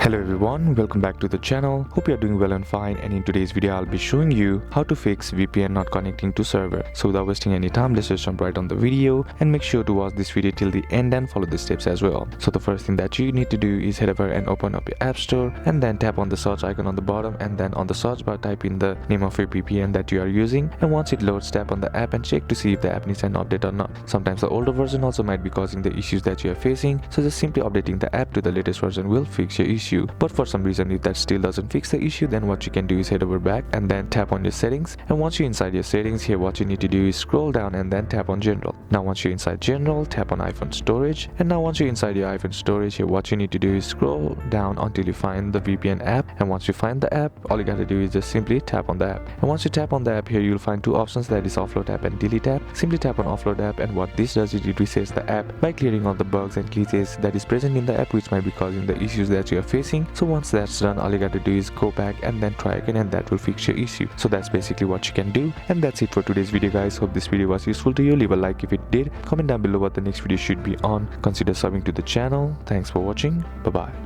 Hello everyone, welcome back to the channel. Hope you are doing well and fine, and in today's video I'll be showing you how to fix VPN not connecting to server. So without wasting any time, let's just jump right on the video and make sure to watch this video till the end and follow the steps as well. So the first thing that you need to do is head over and open up your app store and then tap on the search icon on the bottom, and then on the search bar type in the name of your VPN that you are using, and once it loads, tap on the app and check to see if the app needs an update or not. Sometimes the older version also might be causing the issues that you are facing, so just simply updating the app to the latest version will fix your issue. But for some reason, if that still doesn't fix the issue, then what you can do is head over back and then tap on your settings, and once you're inside your settings, here what you need to do is scroll down and then tap on general. Now once you're inside general, tap on iPhone storage, and now once you're inside your iPhone storage, here what you need to do is scroll down until you find the VPN app, and once you find the app, all you gotta do is just simply tap on the app. And once you tap on the app, here you'll find two options, that is offload app and delete app. Simply tap on offload app, and what this does is it resets the app by clearing all the bugs and glitches that is present in the app which might be causing the issues that you are facing. So once that's done, all you got to do is go back and then try again, and that will fix your issue. So that's basically what you can do, and that's it for today's video guys. Hope this video was useful to you. Leave a like if it did, comment down below what the next video should be on, consider subbing to the channel. Thanks for watching, bye bye.